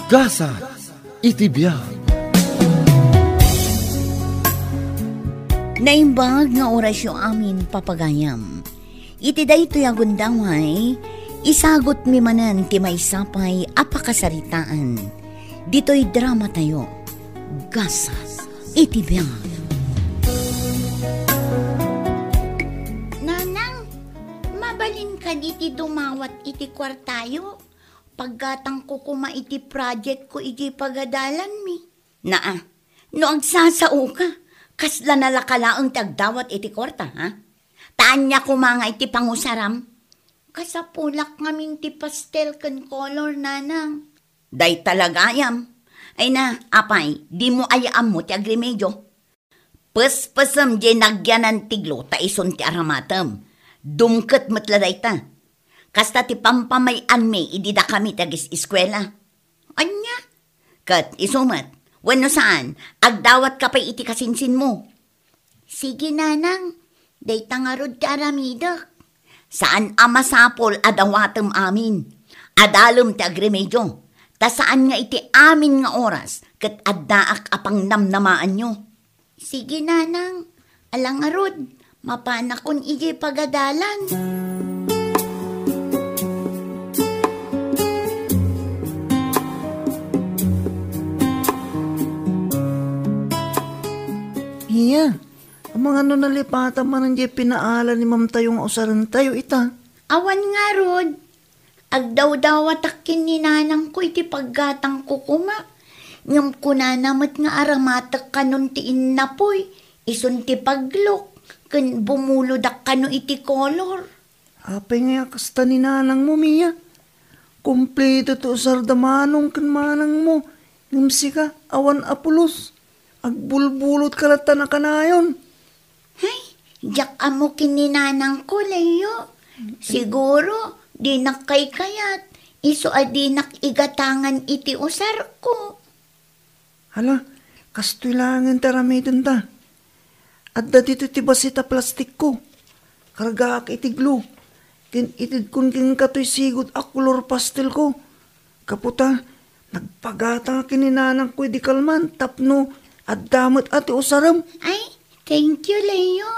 Gasa itibiyag. Naimbag nga orasyo amin papagayam. Iti daytoy agundaway, isagot mi manan ti maysapay apakasaritaan. Dito'y drama tayo. Gasa itibiyag. Nanang, mabalin ka diti dumawat iti kwartayo. Paggatang ko kuma iti project ko iti pagadalan mi. Naa, no agsasao ka, kasla nalakalaang tagdawat iti kwarta, ha? Tanya ko mga iti pangusaram. Kasapulak ngamin ti pastel kan color, nanang. Day talagayam. Ay na, apay, di mo ayaam mo ti agrimedyo. Pes-pesem di nagyanan tiglo ta ison ti aramatem. Dumket matladay ta. Kasta ti pampamayan me idida kami tagis eskwela. Anya? Kat isumat, wano saan, agdawat ka pa iti kasinsin mo. Sige, nanang, day tangarod ti aramidak. Saan amasapol adawatem amin? Adalom ti agremedyo. Ta saan nga iti amin nga oras ket addaak apang namnamaan nyo. Sige, nanang, alangarod, mapanakon iti pagadalan. Iya, ang mga nalipatan man ang pinaala ni Mam tayong usaran tayo ita. Awan nga, Rod. Agdaw-dawatakin ni nanang ko iti paggatang ko kuma. Ngam ko na namat nga aramatak kanon ti innapoy. Isun ti paglok. Kan bumulodak kano iti kolor. Apay nga kasta ni nanang mo, Mia. Kompleto to sardamanong kan manang mo. Ngamsi ka, awan apulos. Agbulbulot kalata na kanayon. Ay, jak amo kininanang ko, Leo. Siguro, di nakay kayat. Iso adi nakigatangan iti usar ko. Hala, kastoy langan taramitan ta. At dito ti basita plastik ko. Kargaak iti glue. Kin itid kun kin katoy sigod a color pastel ko. Kaputa, nagpagata kininanang ko di kalman. Tapno, at damot ati usaram. Ay, thank you, Leo.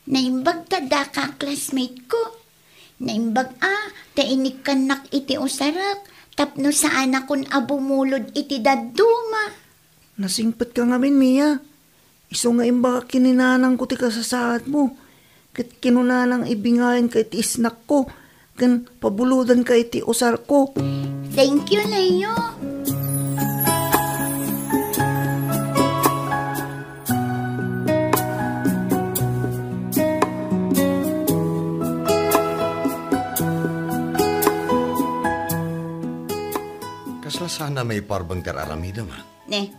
Naimbag tada ka classmate ko. Naimbag tainik kanak iti usarak. Tapno saan akon abumulod iti daduma. Nasingpet ka ngamin, Mia. Iso nga imba kininanang ko ti kasasaad mo. Kit kinunanang ibingayan ka iti isnak ko. Kan pabuludan ka iti usar ko. Thank you, Leo. Sana may parbang kararamida ma. Ne,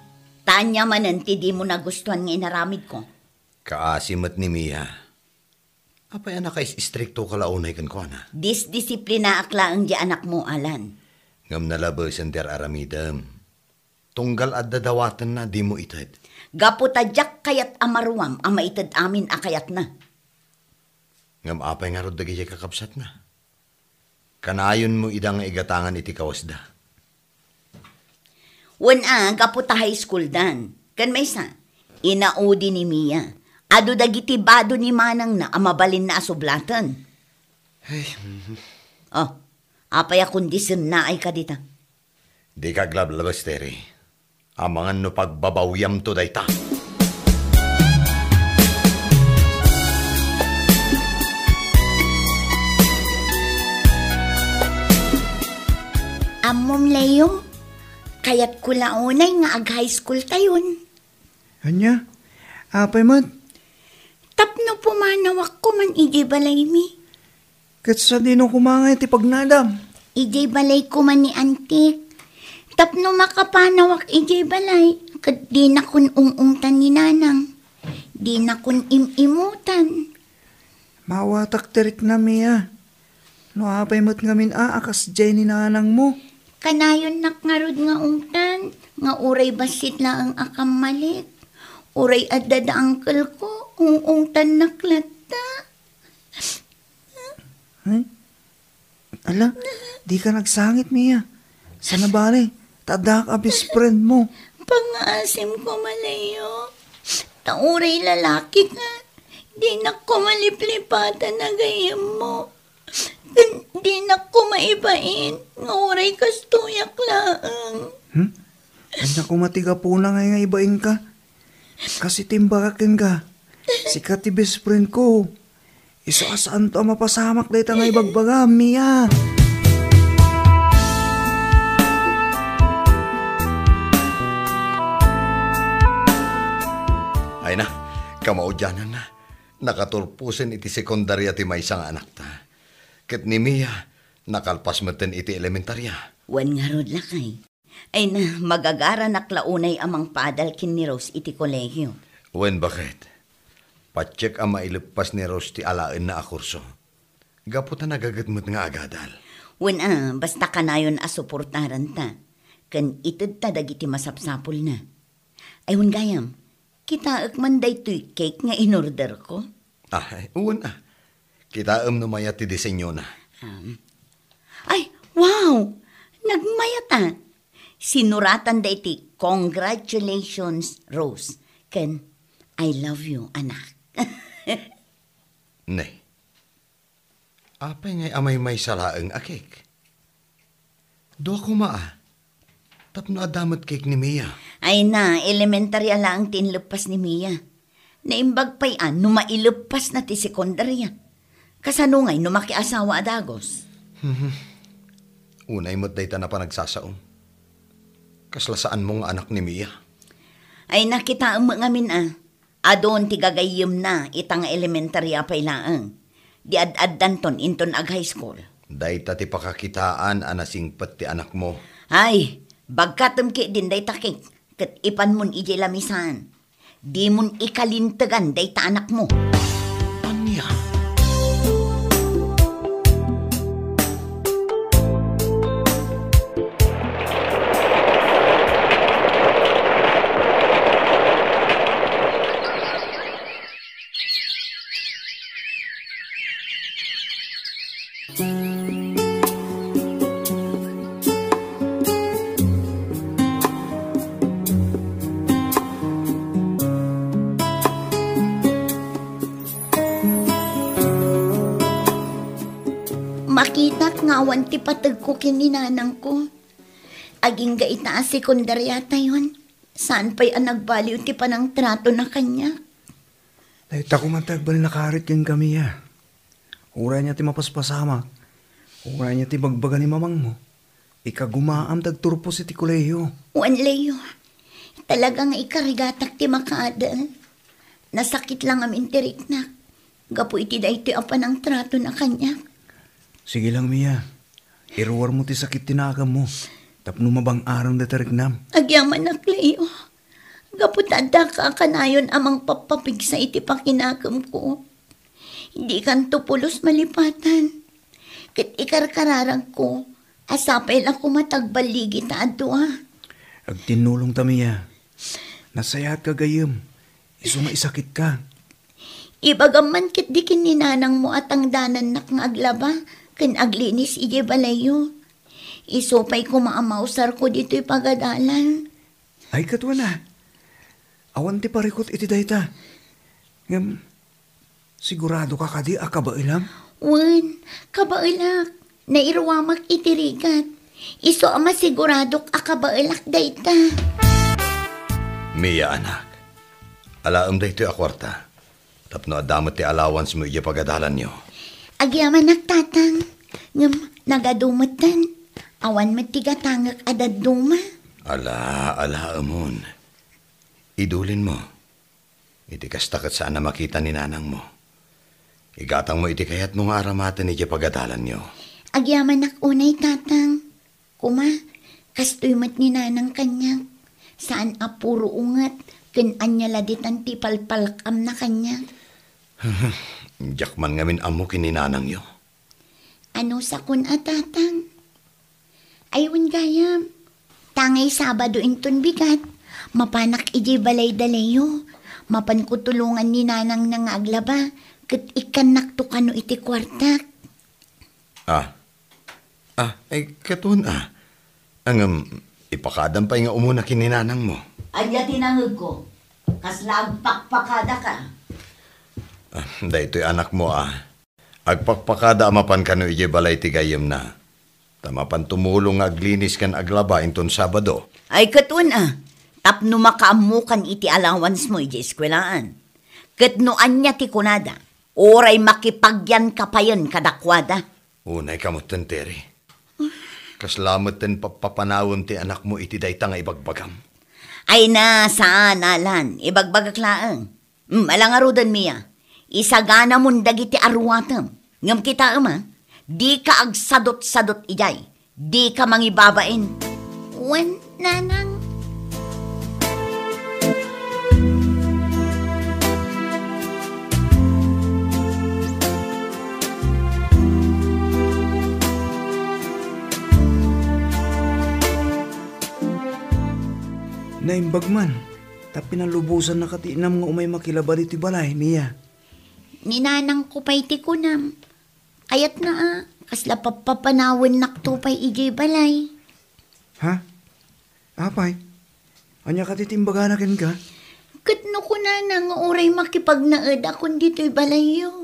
tanya manan ti di mo nagustuhan nga inaramid ko. Kaasimat ni Mia. Apay anak kay istrikto kalaunay kan ko na. Disdisiplina akla ang di anak mo, Alan. Ngam nalabas ang aramidam. Tunggal at dadawatan na di mo itad. Gaputadyak kayat amaruam ang maitad amin akayat na. Ngam apay nga rod dagi kakapsat na. Kanayon mo idang igatangan iti kawasda. Kaputa high school dan. Kan may sa, inaudi ni Mia. Ado dagiti bado ni manang na amabalin na asublatan. Hey. Oh, apay akondisyon na ay kadita. Di ka glablabas, Terry. Amangan no pagbabawyam to dayta. Amom, Leo. Kaya't kulaunay nga ag-high school tayon. Anya? Apay man? Tapno pumanawak ko man iji balay mi. Kat sa dino kumangay ti pagnadam. Iji balay ko man ni antik. Tapno makapanawak iji balay. Kat di na kun ungungtan ni nanang. Di na kun imimutan. Mawatak terik na, Mia. No apay mo't ngamin akas jay ni nanang mo. Kanayon nakngarod nga ungtan, nga uray basit na ang akam malik. Uray adada angkel ko, ungtan naklata. Ala, di ka nagsangit, Mia. Sana bale, Tadak a best friend mo. Pangasim ko malayo. Tauray lalaki ka. Di na ko maliplipatan na gayam mo. Di na ko maibain. Nguray kastuyak laang. Kanya ko matiga po na nga ibain ka. Kasi timbakakin ka. Sikat ti best friend ko. Iso asaan to mapasamak dahi ta nga ibagbagam, Mia. Ay na, kamaudyanan na. Nakaturpusin iti sekundarya ti may isang anak ta. Ket ni Mia, nakalpas maten iti elementarya. Wan nga rod lakay. Ay na, magagara naklaunay amang padal kin ni Rose iti kolegyo. Wen bakit? Patsek ang mailipas ni Rose ti alain na akurso. Gaputa nagagatmut nga agadal. Wen basta kanayon asuportaran ta. Kan itid ta dagiti masapsapol na. Ay wen gayam, kita man daytoy cake nga inorder ko. Uwan Kita numaya ti disenyo na. Ay, wow! Nagmayata. Sinuratan dayti, congratulations, Rose. Ken, I love you, anak. Nay, apay ngay amay may salaang akik. Do ako tapno adamot cake ni Mia. Ay na, elementarya lang tinlupas ni Mia. Naimbag payan, numailupas na ti sekundarya. Kasanungay, numakiasawa adagos. Unay mo't dayta na pa nagsasaong. Kaslasaan mong anak ni Mia. Ay nakita ang mga adon ti gagayim na itang elementarya pa ilaang. Di ad-addanton inton ag high school. Dayta ti pakakitaan anasingpet ti anak mo. Ay, bagkatem ki din day takik. Kat ipan mon ije lamisan. Di mon ikalintagan day ta anak mo. Anya? Makita't ngawan ti patag ko kininanang ko. Aging ga itaas sekundarya tayon. Saan pa'y ang nagbaliw ti panang trato na kanya? Dahita ko matagbali nakarit yan kami ya. Uray niya ti mapaspasamak. Uray niya ti bagbaga ni mamang mo. Ikagumaam tagturpo si ti koleyo. Juan Leo, talagang ikarigatak ti makaadal. Nasakit lang amin tirik na. Gapu iti da iti apan ang trato na kanya. Sige lang, Mia. Iruwar mo ti sakit tinakam mo. Tapno mabang arang da tariknam. Agyaman na, Cleo. Gaputada ka kanayon amang papapig sa iti pakinakam ko. Hindi kan tupulos malipatan. Kit ikarkararang ko, asapay lang ko matagbaligi ta adwa. Agtinulong ta, Mia. Nasayat ka gayam. Iso maisakit ka. Ibagaman kit di kininanang mo at ang danan nak nga aglaba. Kan aglinis ije balayo. Isopay ko maamausar ko dito'y pagadalan. Ay katwa na. Awan ti parikot iti dayta. Ngam, sigurado ka kadi akabailam? Wan, kabailak. Nairwamak itirigat. Iso ama siguradok akabailak dayta. Mia, anak. Alaam daytoy akwarta. Tapno adamot ti allowance mo iya pagadalan nyo. Agyaman nagtatang. Ngam, nagadumutan. Awan matigatangak adad duma. Ala amon. Idulin mo. Iti kastakat saan na makita ni nanang mo. Igatang mo iti kayat mong aramatan iti pagadalan nyo. Agyaman nakunay tatang. Kuma, kastoy mat ni nanang kanyang. Saan apuro ungat. Ken anyala ditan ti palpalkam na kanya. Jakman ngamin amo kininanang yo. Ano sa kun atatang? Ayun gayam. Tangay Sabado inton bigat. Mapanak iji balay dalayo. Mapan ko tulungan ni nanang nang aglaba. Kat ikan naktukano iti kwartak. Ay katun Ang Ipakadam pa nga umuna kininanang mo. Anya tinangag ko. Kasla agpakpakada ka. Dahito'y anak mo Agpakpakada amapan ka no ije balay tigayem na. Tamapan tumulong aglinis kan aglaba inton Sabado. Ay katun tapno makaamukan iti allowance mo ije eskwelaan. Katno anya ti kunada. Oray makipagyan kapayon kadakwada. Unay kamutan, Terry. Kaslamat din papapanawon ti anak mo iti dayta nga ibagbagam. Ay na, saan alan, ibagbagaklaan. Alangarudan miya, isagana mong dagiti arwatam. Ngam kita di ka agsadot-sadot ijay, di ka mangibabain. Wan, nanang. Naimbag man, tapi nalubusan na katinam nga umay makilaba dito balay, Mia. Ninanang ko pa'y tikunam. Kayat na kasla papapanawin nakto pa'y ijay balay. Ha? Apay? Anya katitimbaga na kin ka? Katno ko na nga oray makipagnaad akong dito'y balayo.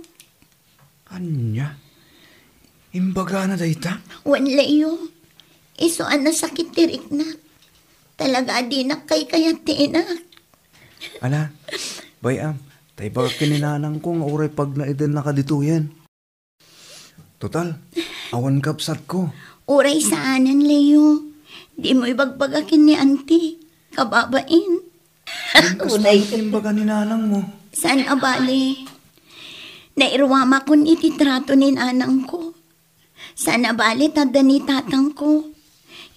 Anya? Imbaga na dayta? Wan layo. Iso na sakit tirik na. Talaga di na kay kayat tiinak. Ala, bayam, tay baga kininanang ko nga oray pag naidan na ka dito yan. Total, awan kapsat ko. Oray saanan, Leo. Di mo ibagbagakin ni auntie. Kababain. Unay imbaga ni nanang mo. Saan abali? Nairwama kun iti trato ni nanang ko. Saan abali tada ni tatang ko.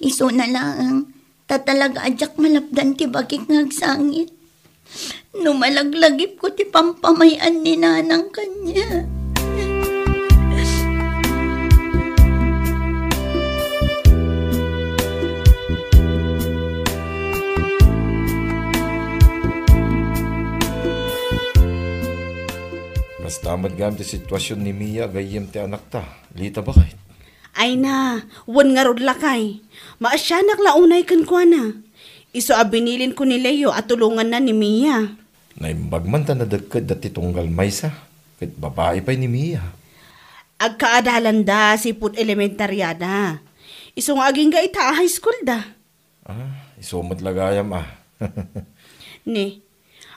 Iso na lang, tatalaga adyak malapdan ti bagik ngagsangit. Numalaglagip ko ti pampamayan ni nanang kanya. Mas tamad gamit ti sitwasyon ni Mia gayem ti anak ta. Lita ba kahit? Ay na, wan nga rod lakay. Maasyanak launay kan kwa na. Iso abinilin ko ni Leo at tulungan na ni Mia. Naimbag man ta nadagkad dati tunggal maysa. Kahit babae pa'y ni Mia. Agkaadalan da si put elementaryada. Iso nga aging ga ita high school da. Isumat lagayam Ni,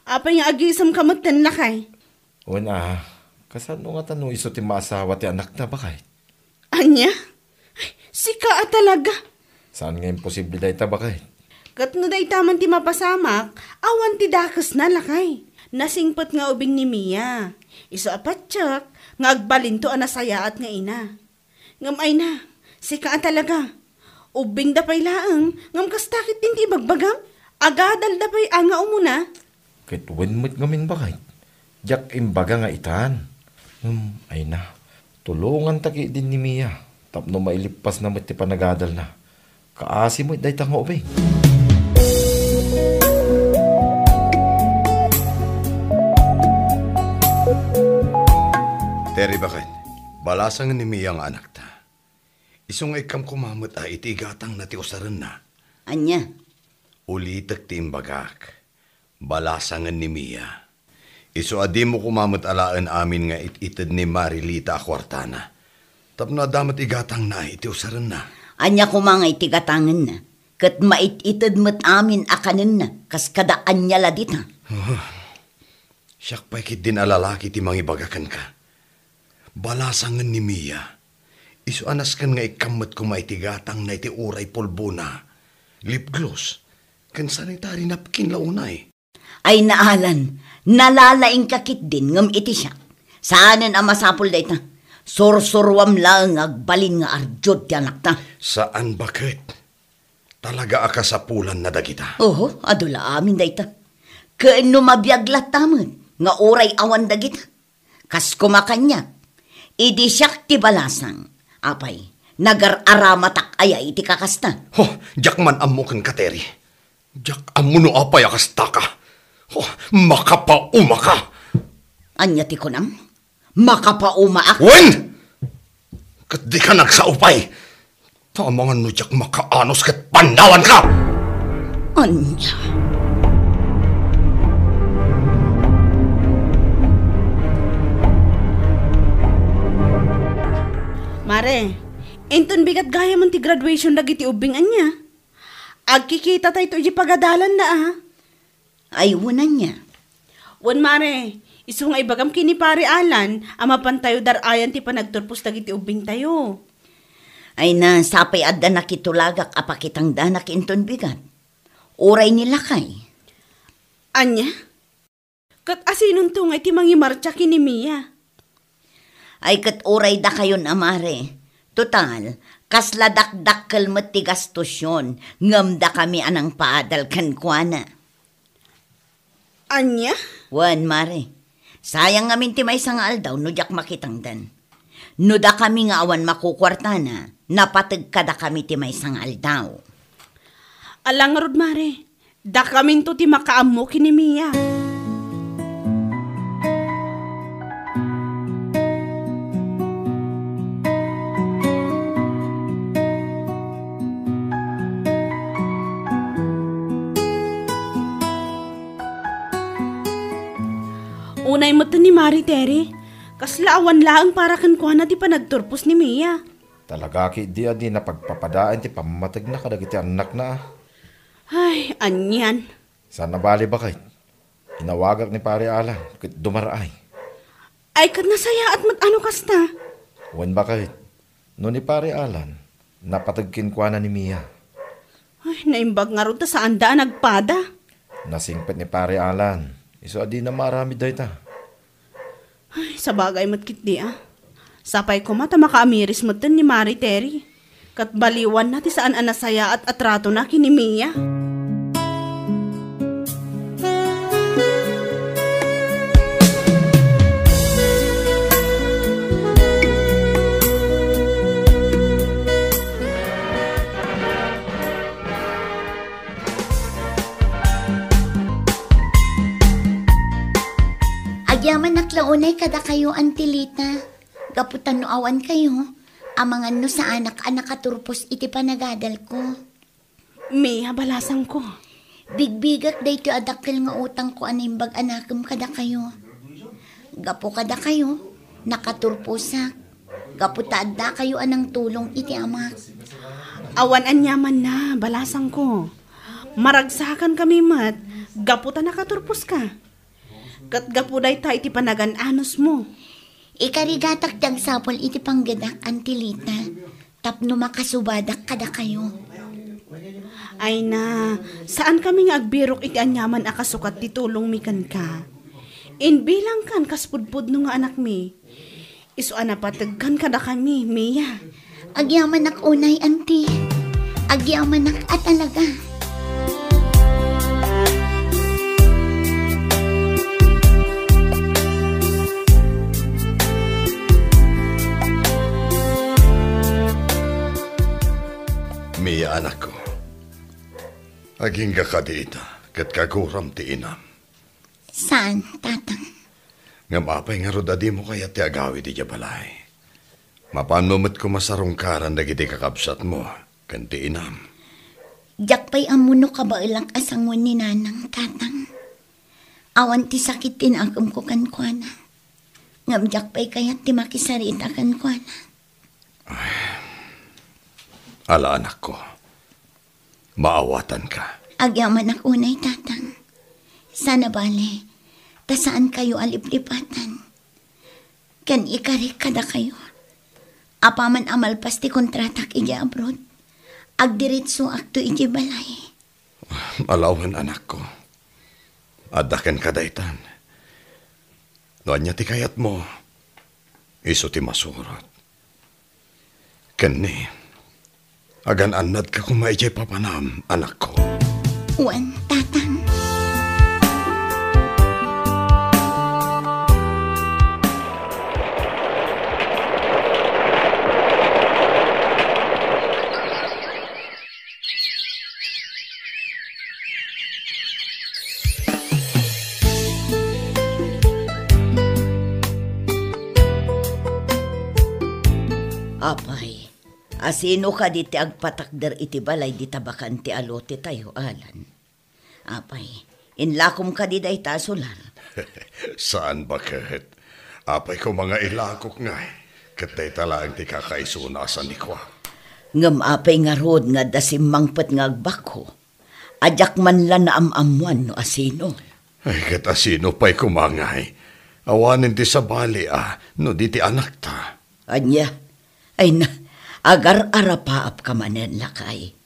apay nga agisam kamatan lakay. Una, kasano nga tanong iso ti maasawa ti anak na ba kahit? Anya? Ay, sika talaga. Saan nga imposible dahi ta ba kahit? Katno day taman ti mapasamak, awan ti dakas na lakay. Nasingpot nga ubing ni Mia. Iso apatsak, nga agbalinto anasaya at nga ina. Ngam ay na, sika talaga. Ubing da pa'y laang, ngam kastakit din ti bagbagam. Agadal da pa'y anga umuna. Kahit winmut ngamin ba kahit? Jak imbaga nga itan. Ay na, tulungan taki din ni Mia. Tapno mailipas na mo't ti panagadal na. Kaasi mo dahi ta nga ubing. Terry, bakit? Balasang ni Mia ang anak ta. Isong ikam kumamot iti gatang na ti usaran na. Anya? Ulitak ti imbagak. Balasang ni Mia. Iso adi mo kumamot alaan amin nga ititid ni Marilita akwartana. Tapno adamat igatang na iti usaran na. Anya ko mga itigatangan na. Kat maititid mo't amin akanin na. Kas kadaan niya ladita. Siyak pa'y kit din alalaki ti mangibagakan ka. Balasangan ni Mia. Iso anas kan nga ikamot ko maitigatang na iti uray polbo na. Lip gloss. Kan sanitary napkin launay. Ay naalan, nalalaing kakit din ngam iti siya. Saanan ang masapul da ita? Sorsorwam lang agbalin nga arjod ti anak ta. Saan bakit? Talaga akasapulan na dagita. Oho, adula amin da ita. Kaano mabiyaglat tamad, nga oray awan dagita. Kas kumakanya, idi siyak ti balasang. Apay, nagar-aramatak aya iti kakasta. Jak man amo kang kateri. Jak amo no apay akasta ka. Makapauma ka. Anya ti kunam? Makapauma ak. Wen! Kat di ka nagsaupay. Tamangan no jak makaanos kat pandawan ka. Anya. Mare, enton bigat gaya man ti graduation dagiti ubing anya. Agkikita tayo ito pagadalan na Ay, unan niya. Wan mare, iso nga ibagam kini pare Alan, ama pantayo darayan ti panagturpos dagiti ubing tayo. Ay na, sapay adda nakitulagak apakitang danak inton bigat. Uray nila kay. Anya? Kat asinon to nga iti mangimarcha kini Mia. Ay kat uray da kayon amare. Total, kasladakdakkel met ti gastusyon, ngam da kami anang paadal kan kuana. Anya? Wan mare, sayang ngamin ti may sangal daw no jak makitang dan. No da kami nga awan makukwarta na, napatag ka da kami ti may sangal daw. Alang rod mare, da kamin to ti makaammo kini Mia. Unay mo to ni Mari Terry, kaslaawan laang para kan kuha na ti panagturpos ni Mia. Talaga ki di adi na pagpapadaan ti pamamatag na kadagiti anak na. Ay, anyan. Sana bali ba kay? Inawagak ni pare Alan, kit dumaraay. Ay, kat nasaya at mat-ano kasta. Wan ba kay? No ni pare Alan, napatagkin kwa na ni Mia. Ay, naimbag nga ron ta saan daan nagpada. Nasingpet ni pare Alan. Iso adi na marami dahi ta. Ay, sa bagay matkit di Sapay ko mata makaamiris mo ni Mari Terry. Kat baliwan na ti saan anasaya at atrato na kini Mia. Agyaman naklaunay kada kayo, Antilita. Gaputan no awan kayo. Amangan no sa anak-anak katurpos iti panagadal ko. Mia, balasang ko. Bigbigak day to adakil nga utang ko animbag anakam kada kayo. Gapo kada kayo, nakaturposak. Gaputa adda kayo anang tulong iti amak. Awan anyaman na, balasang ko. Maragsakan kami mat, gaputa nakaturpos ka. Kat gapuday ta iti panagan-anos mo. Ikarigatak dag sapol iti panggadak, Antilita. Tapno makasubadak kada kayo. Ay na, saan kami nga agbirok iti anyaman akasukat ti tulong mikan ka? Inbilang kan kaspudpud no nga anak mi. Iso anapatagkan kada kami, Mia. Agyaman ak unay, Anti. Agyaman ak at alaga. Mia, anak ko. Aging ka dita, kat kaguram ti inam. Saan, tatang? Nga mapay nga rodadi mo kaya ti agawi di balay. Mapanumot ko masarungkaran dagiti kakabsat mo, kan ti inam. Jakpay amuno ka ba ilang asangon ni nanang, tatang? Awan ti sakit tinagam ko kan kuana. Ngam jakpay kaya ti makisarita kan kuana. Ala, anak ko. Maawatan ka. Agyaman ak unay, tatang. Sana bale, tasaan kayo aliplipatan. Kan ikarik kada kayo. Apaman amalpas ti kontratak iji abroad. Agdiritso akto iji balay. Alawan, anak ko. Adakan kadaitan. Noan niya ti kayat mo. Iso ti masurot. Kani, agan anad ka kung maijay papanam, anak ko. Wan, tatang. Apay, asino ka di ti agpatakder iti balay di tabakan ti alote tayo, Alan. Apay, inlakom ka di dayta solar. Saan bakit? Apay ko mga ilakok nga eh. Katay talang ti kakaisunasan ni kwa. Ngam apay nga rod nga dasimangpet nga agbako. Ajak man la na amamuan no asino. Ay, katasino pa'y kumangay. Awanin ti sa bali no di ti anak ta. Anya, ay na, agar arapaap ka manen lakay.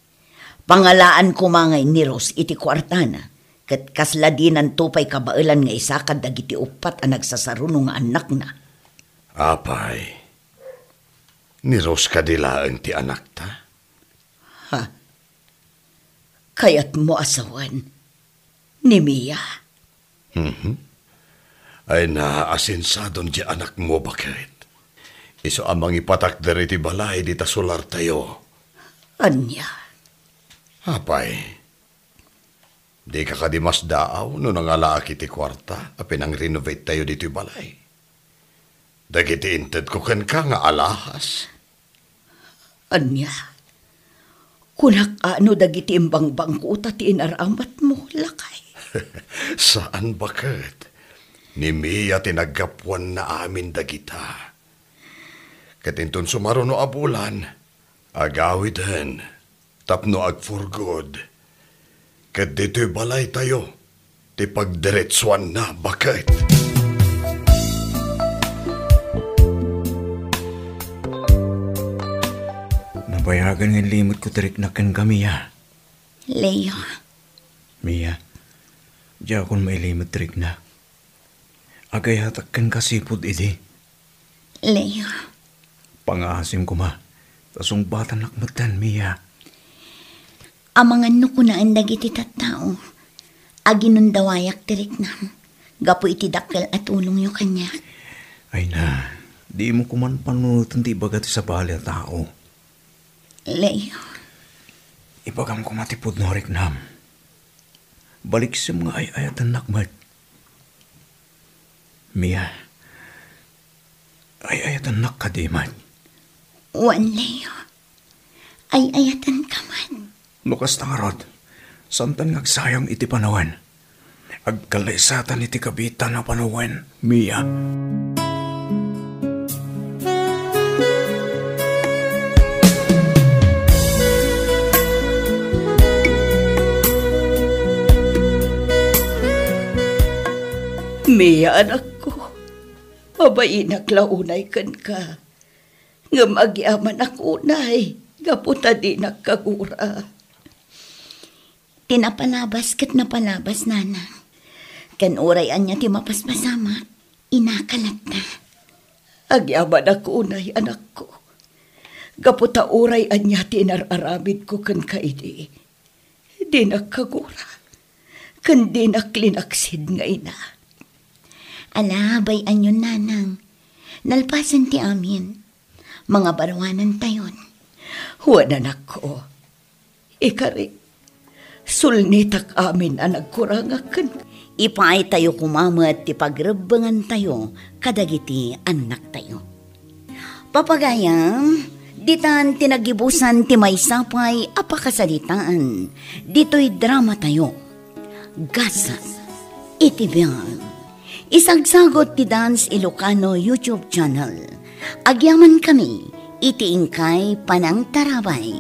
Pangalaan kumangay ni Ros iti kwartana. Kat kasladinan tupay kabailan nga isa ka dagiti upat ang nagsasaruno nga anak na. Apay, ni Ros kadilaan ti anak ta? Ha? Kaya't mo asawan ni Mia. Ay naaasinsadon di anak mo bakit? Iso amang ipatak dari ti balay di tasular tayo. Anya? Apay, di ka kadimas daaw no nangalaki ti kwarta apin ang renovate tayo dito balay. Dagiti inted ko kan ka nga alahas. Anya? Kunak ano dagiti imbang bangko ti inaramat mo, lakay. Saan bakit? Ni Mia tinaggapuan na amin dagita. Katinton sumaruno abulan, agawiden, tapno agfurgod. Kat dito'y balay tayo, ti pagdiretsuan na bakit? Nabayagan ng limot ko tarik na kan kami ya. Leo, Mia, di akong may limot tarik na. Agay hatak kan kasipod iti. Leo, Pangasim ko ma. Tasong bata nakmatan, Mia. amangan no kunaan dagiti tattao. Aginon dawayak tirik na. Gapo iti dakkel at ulong yung kanya. Ay na, di mo kuman panunutan ti bagat sa bali at tao. Leo, Ibagam ko matipod no riknam. Balik sa mga ay-ayatan nakmat. Mia, ay-ayatan nakadimat. wan Leo. Ay ayatan ka man. Lukas tangarod, santan ngagsayang iti panawan. Agkalaisatan iti kabitan na panawan, Mia. Mia, anak ko. Mabainak launay kan ka. Nga magyaman ako unay. Gaputa di nagkagura. Tinapalabas kat napalabas, nana. Kan urayan niya ti mapaspasama. Inakalat na. Agyaman ako unay, anak ko. Gaputa uray anya tinararamid ko kan kaidi. Di nagkagura. Kan di naklinaksid nga ina. Alabay anyon, nanang. Nalpasan ti amin. Mga barawanan tayon. Huwag anak ko. Ikari, sulnitak amin ang nagkurangakan. Ipay tayo kumamat ti pagrebangan tayo kadagiti anak tayo. Papagayam, ditan tinagibusan ti may sapay apakasalitaan. Dito'y drama tayo. Gasa, itibiyan. Isagsagot ti Dance Ilocano YouTube channel. Agyaman kami, iti ingkay panang tarabay.